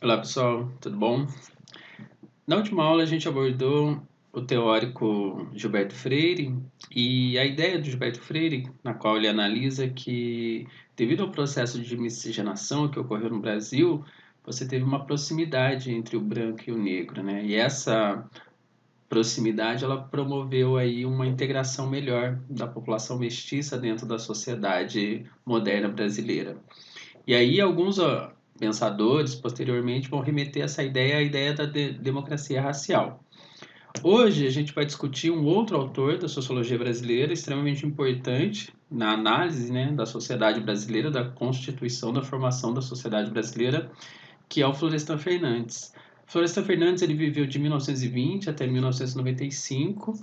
Olá pessoal, tudo bom? Na última aula a gente abordou o teórico Gilberto Freire e a ideia de Gilberto Freire, na qual ele analisa que, devido ao processo de miscigenação que ocorreu no Brasil, você teve uma proximidade entre o branco e o negro, né? E essa proximidade ela promoveu aí uma integração melhor da população mestiça dentro da sociedade moderna brasileira. E aí alguns pensadores posteriormente vão remeter essa ideia à ideia da democracia racial. Hoje a gente vai discutir um outro autor da sociologia brasileira extremamente importante na análise, né, da sociedade brasileira, da constituição, da formação da sociedade brasileira, que é o Florestan Fernandes. Florestan Fernandes ele viveu de 1920 até 1995.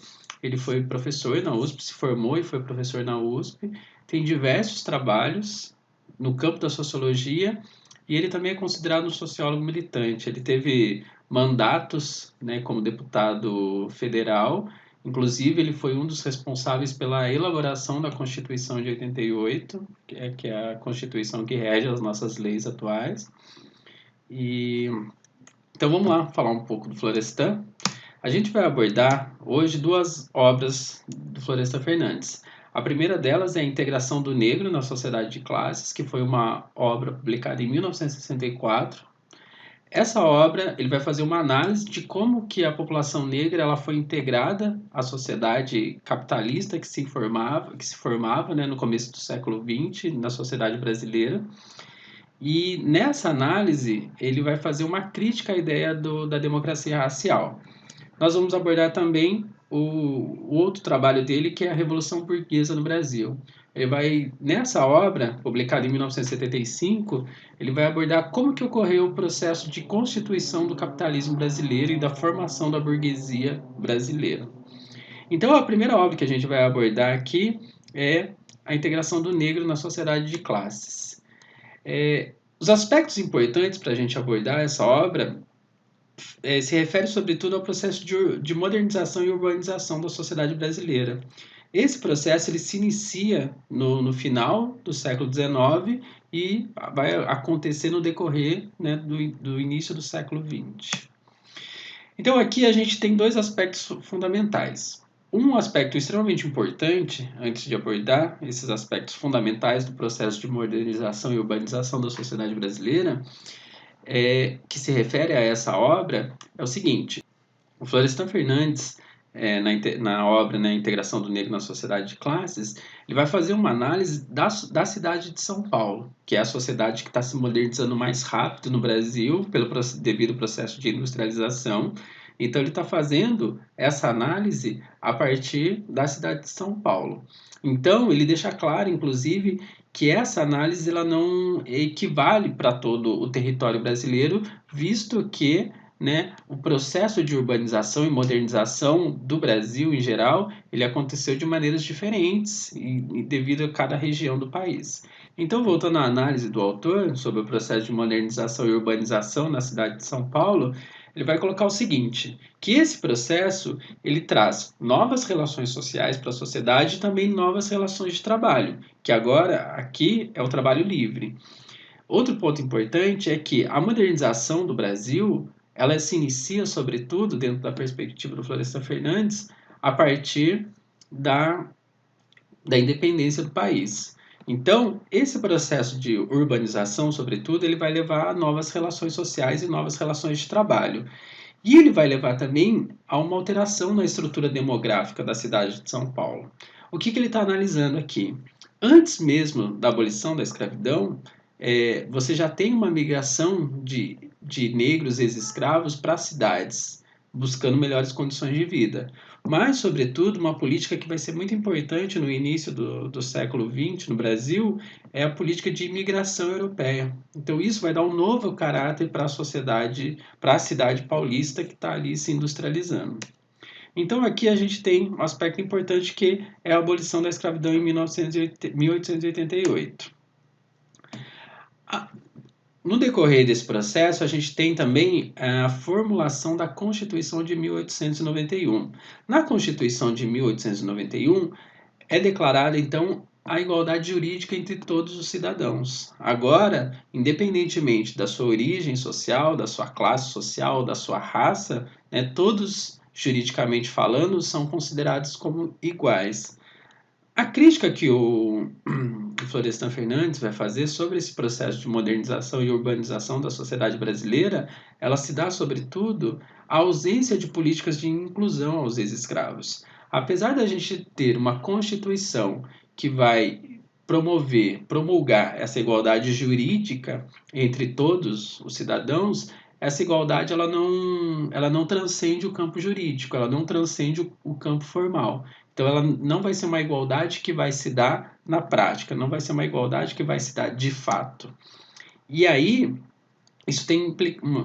Ele foi professor na USP, se formou e foi professor na USP. Tem diversos trabalhos no campo da sociologia e ele também é considerado um sociólogo militante. Ele teve mandatos, né, como deputado federal. Inclusive, ele foi um dos responsáveis pela elaboração da Constituição de 88, que é a Constituição que rege as nossas leis atuais. E então vamos lá falar um pouco do Florestan. A gente vai abordar hoje duas obras do Florestan Fernandes. A primeira delas é A Integração do Negro na Sociedade de Classes, que foi uma obra publicada em 1964. Essa obra ele vai fazer uma análise de como que a população negra ela foi integrada à sociedade capitalista que se formava, né, no começo do século XX na sociedade brasileira. E nessa análise, ele vai fazer uma crítica à ideia da democracia racial. Nós vamos abordar também o outro trabalho dele, que é a Revolução Burguesa no Brasil. Ele vai, nessa obra, publicada em 1975, ele vai abordar como que ocorreu o processo de constituição do capitalismo brasileiro e da formação da burguesia brasileira. Então, a primeira obra que a gente vai abordar aqui é a integração do negro na sociedade de classes. Os aspectos importantes para a gente abordar essa obra se refere sobretudo ao processo de modernização e urbanização da sociedade brasileira. Esse processo ele se inicia no final do século XIX e vai acontecer no decorrer, né, do início do século XX. Então aqui a gente tem dois aspectos fundamentais. Um aspecto extremamente importante, antes de abordar esses aspectos fundamentais do processo de modernização e urbanização da sociedade brasileira, que se refere a essa obra, é o seguinte: o Florestan Fernandes, na obra, né, Integração do Negro na Sociedade de Classes, ele vai fazer uma análise da cidade de São Paulo, que é a sociedade que está se modernizando mais rápido no Brasil, devido ao processo de industrialização. Então, ele está fazendo essa análise a partir da cidade de São Paulo. Então, ele deixa claro, inclusive, que essa análise ela não equivale para todo o território brasileiro, visto que, né, o processo de urbanização e modernização do Brasil em geral, ele aconteceu de maneiras diferentes e devido a cada região do país. Então, voltando à análise do autor sobre o processo de modernização e urbanização na cidade de São Paulo, ele vai colocar o seguinte, que esse processo ele traz novas relações sociais para a sociedade e também novas relações de trabalho, que agora aqui é o trabalho livre. Outro ponto importante é que a modernização do Brasil, ela se inicia, sobretudo, dentro da perspectiva do Florestan Fernandes, a partir da, da independência do país. Então, esse processo de urbanização, sobretudo, ele vai levar a novas relações sociais e novas relações de trabalho. E ele vai levar também a uma alteração na estrutura demográfica da cidade de São Paulo. O que ele está analisando aqui? Antes mesmo da abolição da escravidão, você já tem uma migração de negros ex-escravos para as cidades, buscando melhores condições de vida. Mas, sobretudo, uma política que vai ser muito importante no início do século XX no Brasil é a política de imigração europeia. Então, isso vai dar um novo caráter para a sociedade, para a cidade paulista que está ali se industrializando. Então, aqui a gente tem um aspecto importante que é a abolição da escravidão em 1888. No decorrer desse processo, a gente tem também a formulação da Constituição de 1891. Na Constituição de 1891, é declarada, então, a igualdade jurídica entre todos os cidadãos. Agora, independentemente da sua origem social, da sua classe social, da sua raça, né, todos, juridicamente falando, são considerados como iguais. A crítica que o Florestan Fernandes vai fazer sobre esse processo de modernização e urbanização da sociedade brasileira, ela se dá, sobretudo, à ausência de políticas de inclusão aos ex-escravos. Apesar da gente ter uma Constituição que vai promulgar essa igualdade jurídica entre todos os cidadãos, essa igualdade ela não transcende o campo jurídico, ela não transcende o campo formal. Então, ela não vai ser uma igualdade que vai se dar na prática, não vai ser uma igualdade que vai se dar de fato. E aí, isso tem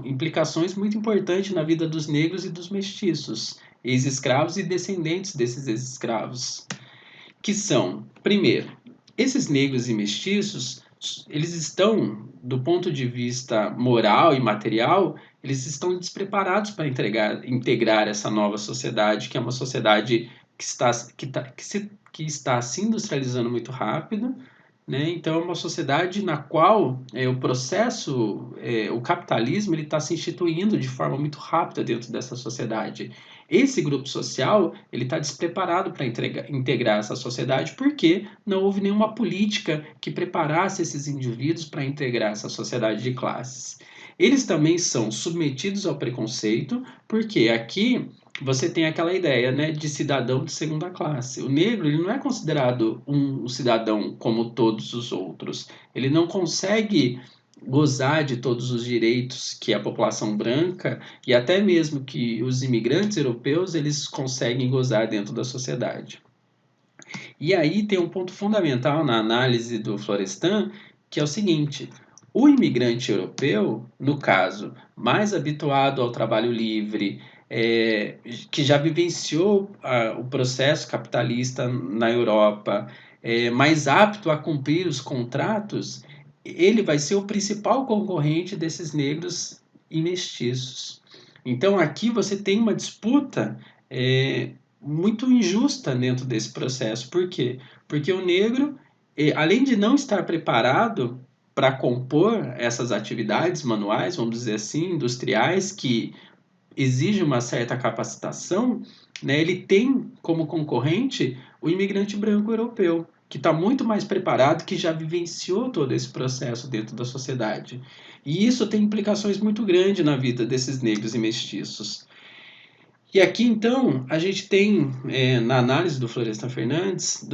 implicações muito importantes na vida dos negros e dos mestiços, ex-escravos e descendentes desses ex-escravos, que são, primeiro, esses negros e mestiços, eles estão, do ponto de vista moral e material, eles estão despreparados para integrar essa nova sociedade, que é uma sociedade que está se industrializando muito rápido, né? Então, é uma sociedade na qual o capitalismo, ele está se instituindo de forma muito rápida dentro dessa sociedade. Esse grupo social, ele está despreparado para integrar essa sociedade porque não houve nenhuma política que preparasse esses indivíduos para integrar essa sociedade de classes. Eles também são submetidos ao preconceito, porque aqui você tem aquela ideia, né, de cidadão de segunda classe. O negro, ele não é considerado um cidadão como todos os outros. Ele não consegue gozar de todos os direitos que a população branca e até mesmo que os imigrantes europeus eles conseguem gozar dentro da sociedade. E aí tem um ponto fundamental na análise do Florestan, que é o seguinte: o imigrante europeu, no caso, mais habituado ao trabalho livre, que já vivenciou o processo capitalista na Europa, mais apto a cumprir os contratos, ele vai ser o principal concorrente desses negros e mestiços. Então aqui você tem uma disputa muito injusta dentro desse processo. Por quê? Porque o negro, além de não estar preparado para compor essas atividades manuais, vamos dizer assim, industriais, que exigem uma certa capacitação, né, ele tem como concorrente o imigrante branco europeu, que está muito mais preparado, que já vivenciou todo esse processo dentro da sociedade. E isso tem implicações muito grandes na vida desses negros e mestiços. E aqui, então, a gente tem, na análise do Florestan Fernandes,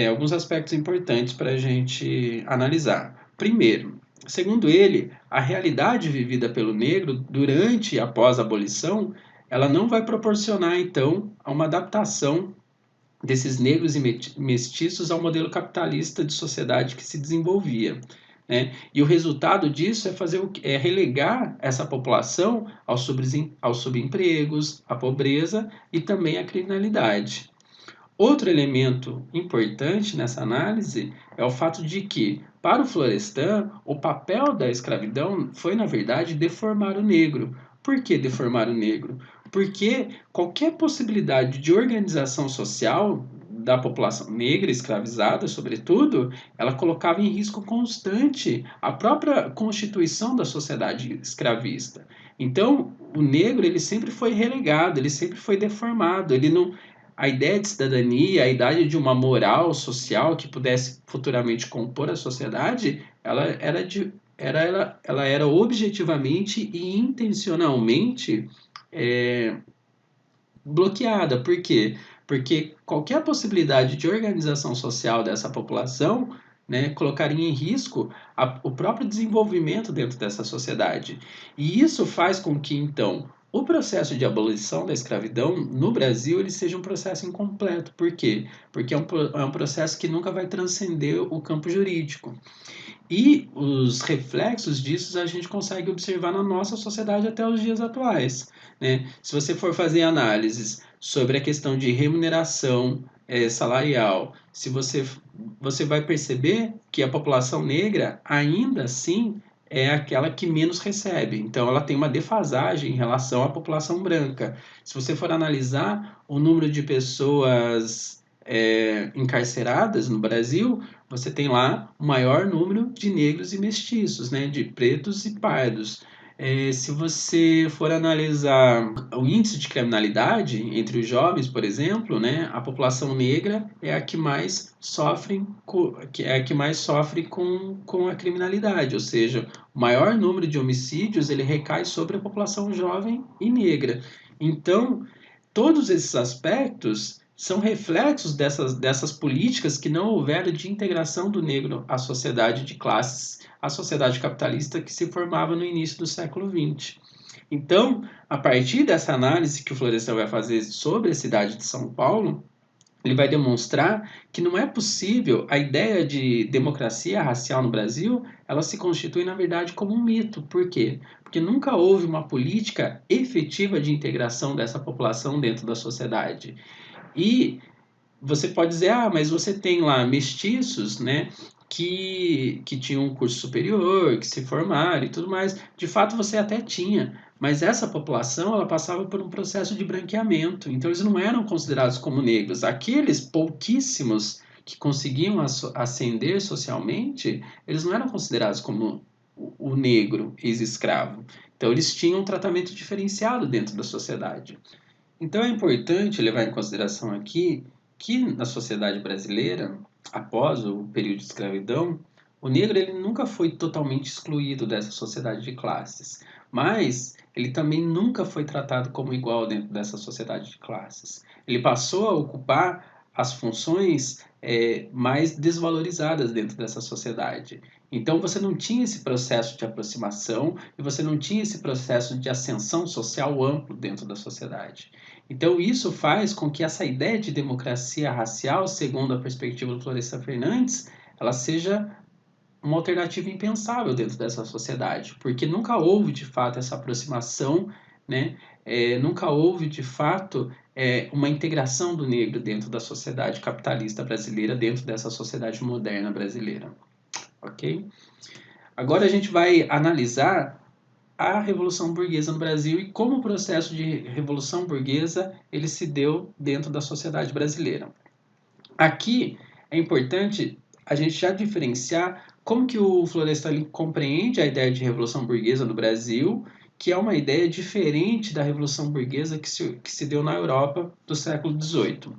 alguns aspectos importantes para a gente analisar. Primeiro, segundo ele, a realidade vivida pelo negro durante e após a abolição, ela não vai proporcionar, então, a uma adaptação desses negros e mestiços ao modelo capitalista de sociedade que se desenvolvia. Né? E o resultado disso é relegar essa população aos subempregos, à pobreza e também à criminalidade. Outro elemento importante nessa análise é o fato de que, para o Florestan, o papel da escravidão foi, na verdade, deformar o negro. Por que deformar o negro? Porque qualquer possibilidade de organização social da população negra escravizada, sobretudo, ela colocava em risco constante a própria constituição da sociedade escravista. Então, o negro ele sempre foi relegado, ele sempre foi deformado, ele não a ideia de cidadania, a ideia de uma moral social que pudesse futuramente compor a sociedade, ela era objetivamente e intencionalmente é, bloqueada. Por quê? Porque qualquer possibilidade de organização social dessa população, né, colocaria em risco o próprio desenvolvimento dentro dessa sociedade. E isso faz com que, então, o processo de abolição da escravidão no Brasil ele seja um processo incompleto. Por quê? Porque é um processo que nunca vai transcender o campo jurídico. E os reflexos disso a gente consegue observar na nossa sociedade até os dias atuais. Né? Se você for fazer análises sobre a questão de remuneração salarial, se você vai perceber que a população negra ainda assim é aquela que menos recebe. Então, ela tem uma defasagem em relação à população branca. Se você for analisar o número de pessoas encarceradas no Brasil, você tem lá o maior número de negros e mestiços, né, de pretos e pardos. Se você for analisar o índice de criminalidade entre os jovens, por exemplo, né, a população negra é a que mais sofre, com a criminalidade, ou seja, o maior número de homicídios ele recai sobre a população jovem e negra. Então, todos esses aspectos são reflexos dessas políticas que não houveram de integração do negro à sociedade de classes, à sociedade capitalista que se formava no início do século XX. Então, a partir dessa análise que o Florestan vai fazer sobre a cidade de São Paulo, ele vai demonstrar que não é possível a ideia de democracia racial no Brasil, ela se constitui, na verdade, como um mito. Por quê? Porque nunca houve uma política efetiva de integração dessa população dentro da sociedade. E você pode dizer, mas você tem lá mestiços, né, que tinham um curso superior, que se formaram e tudo mais. De fato, você até tinha, mas essa população ela passava por um processo de branqueamento, então eles não eram considerados como negros. Aqueles pouquíssimos que conseguiam ascender socialmente, eles não eram considerados como o negro ex-escravo. Então eles tinham um tratamento diferenciado dentro da sociedade. Então é importante levar em consideração aqui que na sociedade brasileira, após o período de escravidão, o negro ele nunca foi totalmente excluído dessa sociedade de classes, mas ele também nunca foi tratado como igual dentro dessa sociedade de classes. Ele passou a ocupar as funções mais desvalorizadas dentro dessa sociedade. Então você não tinha esse processo de aproximação e você não tinha esse processo de ascensão social amplo dentro da sociedade. Então, isso faz com que essa ideia de democracia racial, segundo a perspectiva do Florestan Fernandes, ela seja uma alternativa impensável dentro dessa sociedade, porque nunca houve, de fato, essa aproximação, né? Nunca houve, de fato, uma integração do negro dentro da sociedade capitalista brasileira, dentro dessa sociedade moderna brasileira, ok? Agora a gente vai analisar a Revolução Burguesa no Brasil e como o processo de Revolução Burguesa ele se deu dentro da sociedade brasileira. Aqui é importante a gente já diferenciar como que o Florestan compreende a ideia de Revolução Burguesa no Brasil, que é uma ideia diferente da Revolução Burguesa que se deu na Europa do século XVIII.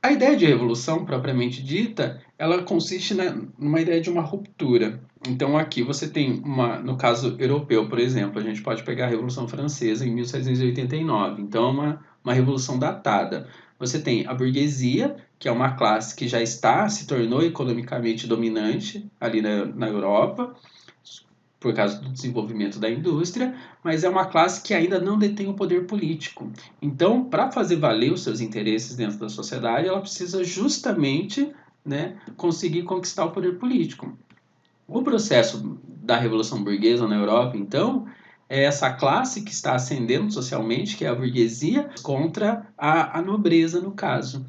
A ideia de revolução, propriamente dita, ela consiste numa ideia de uma ruptura. Então, aqui você tem no caso europeu, por exemplo, a gente pode pegar a Revolução Francesa em 1789. Então, é uma revolução datada. Você tem a burguesia, que é uma classe que já se tornou economicamente dominante ali na Europa, por causa do desenvolvimento da indústria, mas é uma classe que ainda não detém o poder político. Então, para fazer valer os seus interesses dentro da sociedade, ela precisa justamente, né, conseguir conquistar o poder político. O processo da Revolução Burguesa na Europa, então, é essa classe que está ascendendo socialmente, que é a burguesia, contra a nobreza, no caso.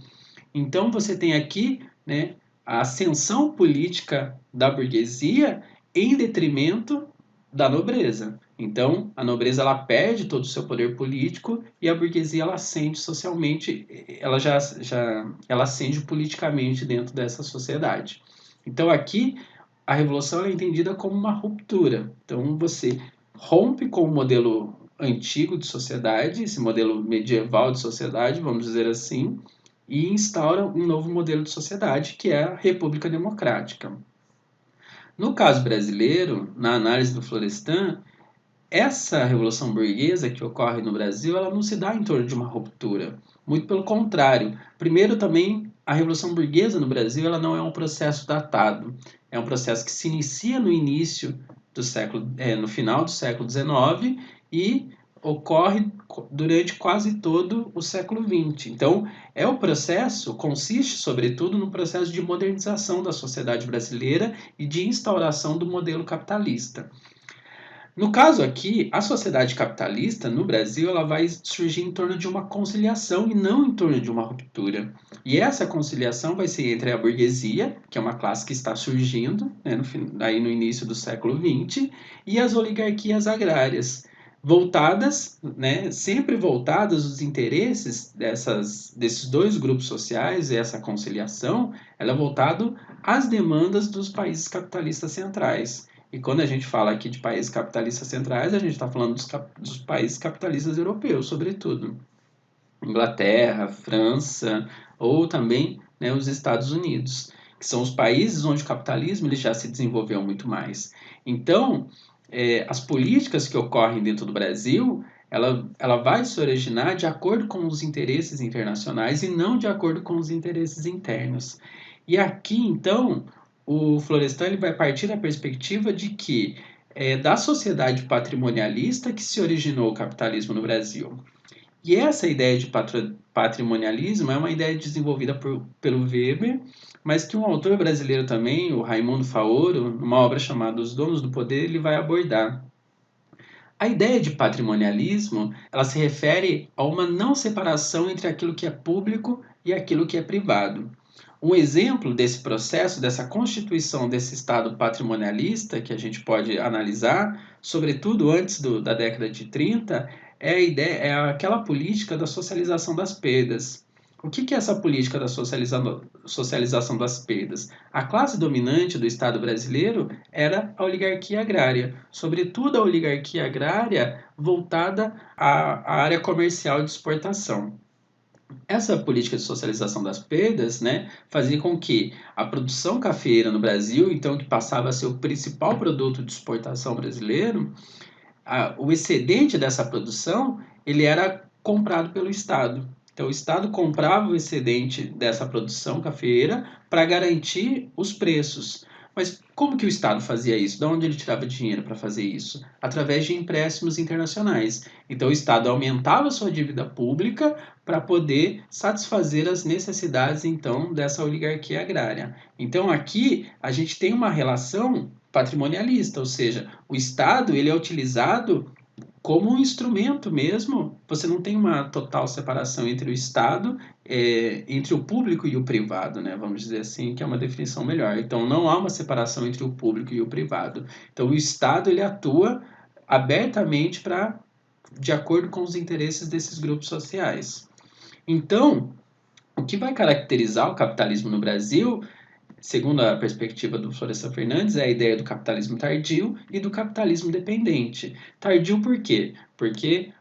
Então, você tem aqui, né, a ascensão política da burguesia em detrimento da nobreza. Então, a nobreza ela perde todo o seu poder político e a burguesia ela ascende socialmente, ela ascende politicamente dentro dessa sociedade. Então, aqui a revolução é entendida como uma ruptura. Então, você rompe com o modelo antigo de sociedade, esse modelo medieval de sociedade, vamos dizer assim, e instaura um novo modelo de sociedade, que é a República Democrática. No caso brasileiro, na análise do Florestan, essa revolução burguesa que ocorre no Brasil, ela não se dá em torno de uma ruptura. Muito pelo contrário. Primeiro, também, a revolução burguesa no Brasil, ela não é um processo datado. É um processo que se inicia no início do século, no final do século XIX e ocorre durante quase todo o século XX. Então, o processo consiste, sobretudo, no processo de modernização da sociedade brasileira e de instauração do modelo capitalista. No caso aqui, a sociedade capitalista no Brasil ela vai surgir em torno de uma conciliação e não em torno de uma ruptura. E essa conciliação vai ser entre a burguesia, que é uma classe que está surgindo, né, no início do século XX, e as oligarquias agrárias. voltadas, né, sempre voltadas os interesses desses dois grupos sociais, e essa conciliação, ela é voltada às demandas dos países capitalistas centrais. E quando a gente fala aqui de países capitalistas centrais, a gente está falando dos países capitalistas europeus, sobretudo. Inglaterra, França ou também, né, os Estados Unidos, que são os países onde o capitalismo ele já se desenvolveu muito mais. Então, as políticas que ocorrem dentro do Brasil, ela vai se originar de acordo com os interesses internacionais e não de acordo com os interesses internos. E aqui, então, o Florestan ele vai partir da perspectiva de que é da sociedade patrimonialista que se originou o capitalismo no Brasil. E essa ideia de patrimonialismo é uma ideia desenvolvida pelo Weber, mas que um autor brasileiro também, o Raimundo Faoro, numa obra chamada Os Donos do Poder, ele vai abordar. A ideia de patrimonialismo, ela se refere a uma não separação entre aquilo que é público e aquilo que é privado. Um exemplo desse processo, dessa constituição desse Estado patrimonialista, que a gente pode analisar, sobretudo antes da década de 30, é aquela política da socialização das perdas. O que é essa política da socialização das perdas? A classe dominante do Estado brasileiro era a oligarquia agrária, sobretudo a oligarquia agrária voltada à área comercial de exportação. Essa política de socialização das perdas, né, fazia com que a produção cafeeira no Brasil, então que passava a ser o principal produto de exportação brasileiro, o excedente dessa produção ele era comprado pelo Estado. Então o Estado comprava o excedente dessa produção cafeeira para garantir os preços. Mas como que o Estado fazia isso? De onde ele tirava dinheiro para fazer isso? Através de empréstimos internacionais. Então o Estado aumentava sua dívida pública para poder satisfazer as necessidades então dessa oligarquia agrária. Então aqui a gente tem uma relação patrimonialista, ou seja, o Estado ele é utilizado como um instrumento mesmo. Você não tem uma total separação entre o Estado, entre o público e o privado, né? Vamos dizer assim, que é uma definição melhor. Então, não há uma separação entre o público e o privado. Então, o Estado ele atua abertamente de acordo com os interesses desses grupos sociais. Então, o que vai caracterizar o capitalismo no Brasil, segundo a perspectiva do Florestan Fernandes, é a ideia do capitalismo tardio e do capitalismo dependente. Tardio por quê? Porque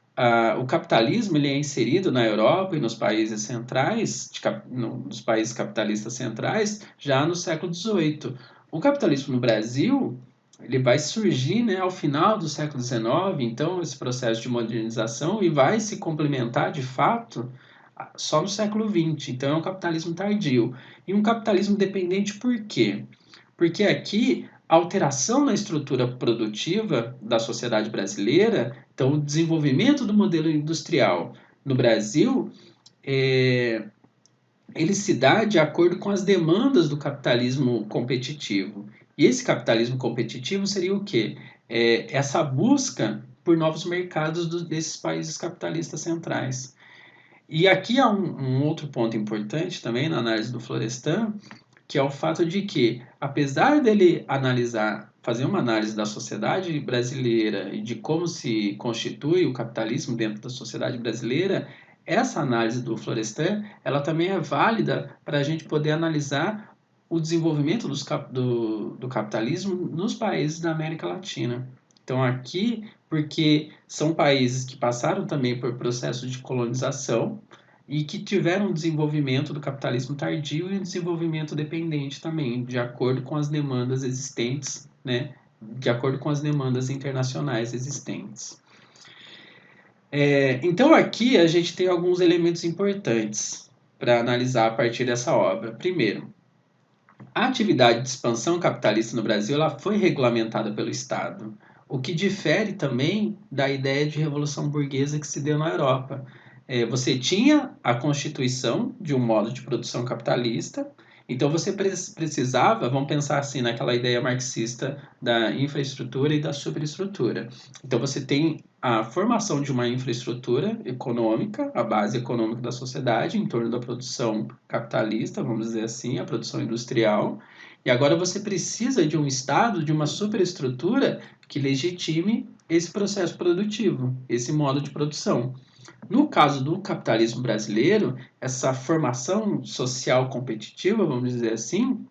o capitalismo ele é inserido na Europa e nos países centrais, nos países capitalistas centrais, já no século XVIII. O capitalismo no Brasil ele vai surgir, né, ao final do século XIX, então, esse processo de modernização, e vai se complementar de fato só no século XX. Então, é um capitalismo tardio. E um capitalismo dependente por quê? Porque aqui a alteração na estrutura produtiva da sociedade brasileira, então o desenvolvimento do modelo industrial no Brasil, ele se dá de acordo com as demandas do capitalismo competitivo. E esse capitalismo competitivo seria o quê? Essa busca por novos mercados desses países capitalistas centrais. E aqui há um outro ponto importante também na análise do Florestan, que é o fato de que, apesar dele fazer uma análise da sociedade brasileira e de como se constitui o capitalismo dentro da sociedade brasileira, essa análise do Florestan, ela também é válida para a gente poder analisar o desenvolvimento do capitalismo nos países da América Latina. Então, aqui, porque são países que passaram também por processos de colonização, e que tiveram um desenvolvimento do capitalismo tardio e um desenvolvimento dependente também, de acordo com as demandas existentes, né? De acordo com as demandas internacionais existentes. Então aqui a gente tem alguns elementos importantes para analisar a partir dessa obra. Primeiro, a atividade de expansão capitalista no Brasil ela foi regulamentada pelo Estado, o que difere também da ideia de revolução burguesa que se deu na Europa. Você tinha a constituição de um modo de produção capitalista, então você precisava, vamos pensar assim, naquela ideia marxista da infraestrutura e da superestrutura. Então você tem a formação de uma infraestrutura econômica, a base econômica da sociedade, em torno da produção capitalista, vamos dizer assim, a produção industrial, E agora você precisa de um Estado, de uma superestrutura que legitime esse processo produtivo, esse modo de produção. No caso do capitalismo brasileiro, essa formação social competitiva, vamos dizer assim,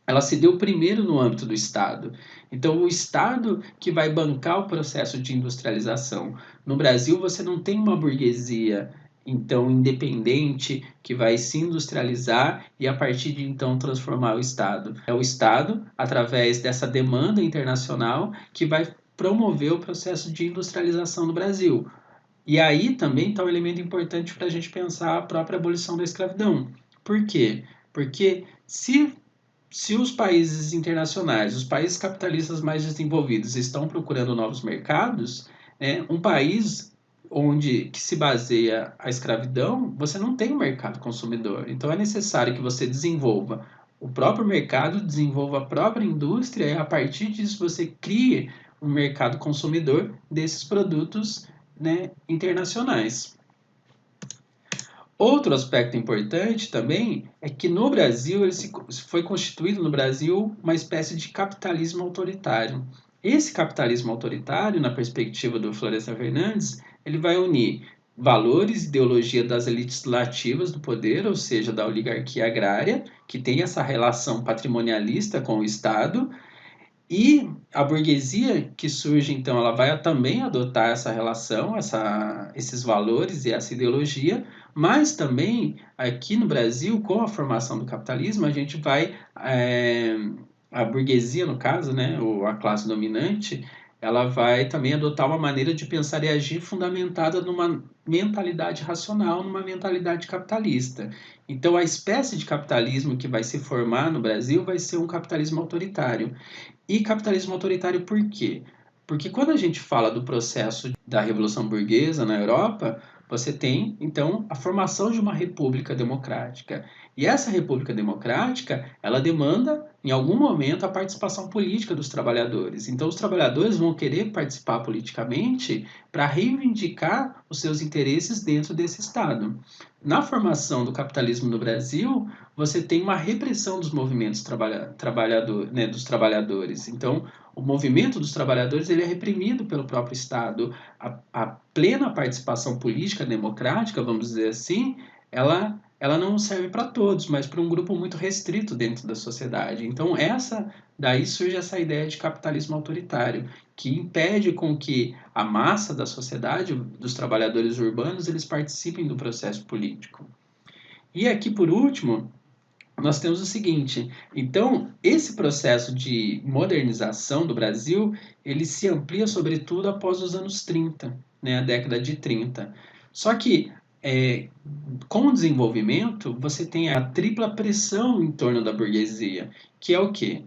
ela se deu primeiro no âmbito do Estado. Então, o Estado que vai bancar o processo de industrialização. No Brasil, você não tem uma burguesia então independente que vai se industrializar e a partir de então transformar o Estado. É o Estado, através dessa demanda internacional, que vai promover o processo de industrialização no Brasil. E aí também está um elemento importante para a gente pensar a própria abolição da escravidão. Por quê? Porque se os países internacionais, os países capitalistas mais desenvolvidos estão procurando novos mercados, né, um país onde que se baseia a escravidão, você não tem um mercado consumidor. Então é necessário que você desenvolva o próprio mercado, desenvolva a própria indústria e a partir disso você crie um mercado consumidor desses produtos, né, internacionais. Outro aspecto importante também é que no Brasil foi constituído no Brasil uma espécie de capitalismo autoritário. Esse capitalismo autoritário, na perspectiva do Florestan Fernandes, ele vai unir valores e ideologia das elites lativas do poder, ou seja, da oligarquia agrária, que tem essa relação patrimonialista com o Estado, e a burguesia que surge, então, ela vai também adotar essa relação, esses valores e essa ideologia, mas também aqui no Brasil, com a formação do capitalismo, a gente vai, a burguesia, no caso, né, ou a classe dominante, ela vai também adotar uma maneira de pensar e agir fundamentada numa mentalidade racional, numa mentalidade capitalista. Então, a espécie de capitalismo que vai se formar no Brasil vai ser um capitalismo autoritário. E capitalismo autoritário por quê? Porque quando a gente fala do processo da Revolução Burguesa na Europa, você tem, então, a formação de uma república democrática. E essa república democrática, ela demanda, em algum momento, a participação política dos trabalhadores. Então, os trabalhadores vão querer participar politicamente para reivindicar os seus interesses dentro desse Estado. Na formação do capitalismo no Brasil, você tem uma repressão dos movimentos né, dos trabalhadores. Então, o movimento dos trabalhadores ele é reprimido pelo próprio Estado. A plena participação política democrática, vamos dizer assim, ela não serve para todos, mas para um grupo muito restrito dentro da sociedade. Então, daí surge essa ideia de capitalismo autoritário, que impede com que a massa da sociedade, dos trabalhadores urbanos, eles participem do processo político. E aqui, por último, nós temos o seguinte, então, esse processo de modernização do Brasil, ele se amplia sobretudo após os anos 30, né, a década de 30. Só que, com o desenvolvimento, você tem a tripla pressão em torno da burguesia, que é o quê?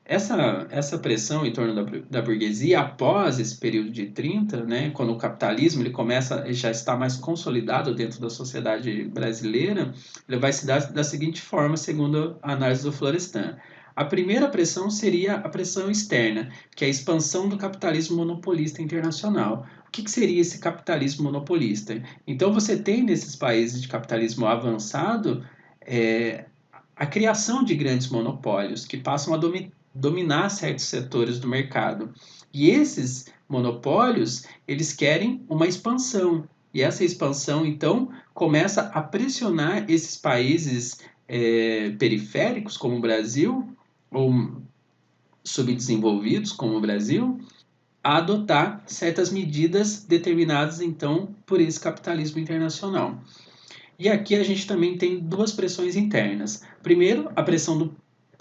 Essa pressão em torno da burguesia, após esse período de 30, né, quando o capitalismo ele começa, já está mais consolidado dentro da sociedade brasileira, ele vai se dar da seguinte forma, segundo a análise do Florestan. A primeira pressão seria a pressão externa, que é a expansão do capitalismo monopolista internacional. O que seria esse capitalismo monopolista? Então, você tem nesses países de capitalismo avançado a criação de grandes monopólios que passam a dominar certos setores do mercado. E esses monopólios, eles querem uma expansão. E essa expansão, então, começa a pressionar esses países periféricos, como o Brasil, ou subdesenvolvidos, como o Brasil, a adotar certas medidas determinadas, então, por esse capitalismo internacional. E aqui a gente também tem duas pressões internas. Primeiro, a pressão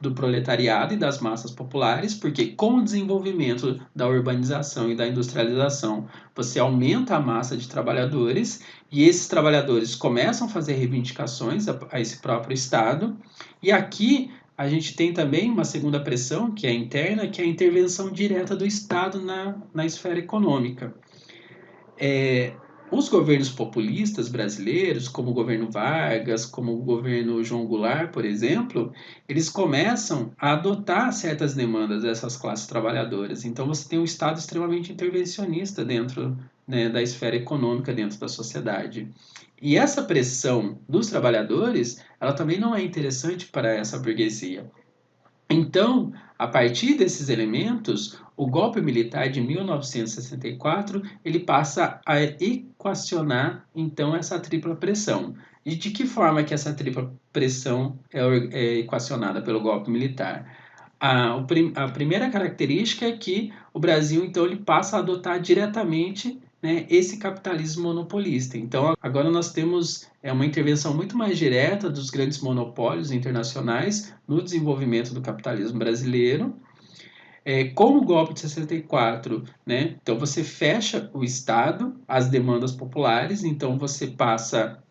do proletariado e das massas populares, porque com o desenvolvimento da urbanização e da industrialização, você aumenta a massa de trabalhadores e esses trabalhadores começam a fazer reivindicações a esse próprio Estado. E aqui a gente tem também uma segunda pressão, que é interna, que é a intervenção direta do Estado na esfera econômica. Os governos populistas brasileiros, como o governo Vargas, como o governo João Goulart, por exemplo, eles começam a adotar certas demandas dessas classes trabalhadoras. Então, você tem um Estado extremamente intervencionista dentro, né, da esfera econômica, dentro da sociedade. E essa pressão dos trabalhadores, ela também não é interessante para essa burguesia. Então, a partir desses elementos, o golpe militar de 1964 ele passa a equacionar então essa tripla pressão. E de que forma que essa tripla pressão é equacionada pelo golpe militar? A primeira característica é que o Brasil então ele passa a adotar diretamente, né, esse capitalismo monopolista. Então agora nós temos uma intervenção muito mais direta dos grandes monopólios internacionais no desenvolvimento do capitalismo brasileiro. Com o golpe de 64, né, então você fecha o Estado às demandas populares, então você passa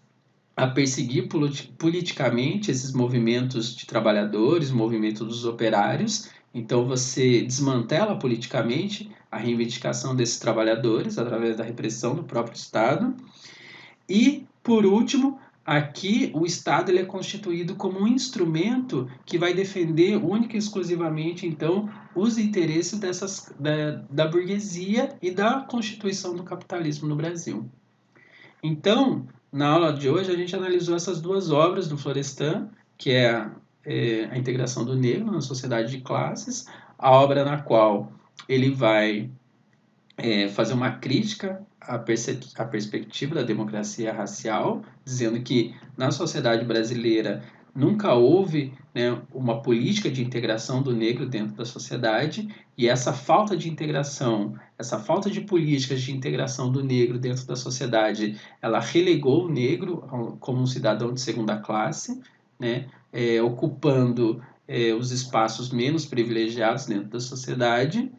a perseguir politicamente esses movimentos de trabalhadores, movimentos dos operários. Então você desmantela politicamente a reivindicação desses trabalhadores através da repressão do próprio Estado. E, por último, aqui o Estado ele é constituído como um instrumento que vai defender única e exclusivamente, então, os interesses da burguesia e da constituição do capitalismo no Brasil. Então, na aula de hoje, a gente analisou essas duas obras do Florestan, que a integração do negro na sociedade de classes, a obra na qual ele vai fazer uma crítica à perspectiva da democracia racial, dizendo que na sociedade brasileira nunca houve, né, uma política de integração do negro dentro da sociedade, e essa falta de integração, essa falta de políticas de integração do negro dentro da sociedade, ela relegou o negro como um cidadão de segunda classe, né, ocupando os espaços menos privilegiados dentro da sociedade.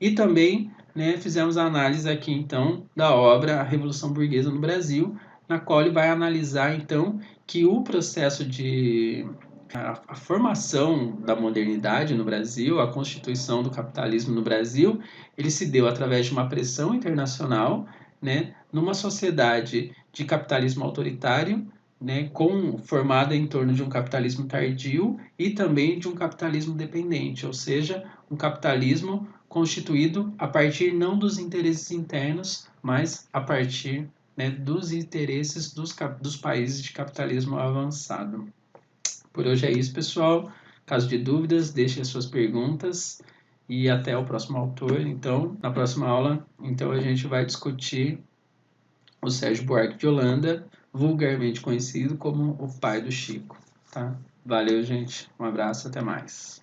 E também, né, fizemos a análise aqui, então, da obra A Revolução Burguesa no Brasil, na qual ele vai analisar, então, que o processo de a formação da modernidade no Brasil, a constituição do capitalismo no Brasil, ele se deu através de uma pressão internacional, né, numa sociedade de capitalismo autoritário, né, formada em torno de um capitalismo tardio e também de um capitalismo dependente, ou seja, um capitalismo constituído a partir não dos interesses internos, mas a partir, né, dos interesses dos países de capitalismo avançado. Por hoje é isso, pessoal. Caso de dúvidas, deixem as suas perguntas e até o próximo autor. Então, na próxima aula, então a gente vai discutir o Sérgio Buarque de Holanda, vulgarmente conhecido como o pai do Chico. Tá? Valeu, gente. Um abraço, até mais.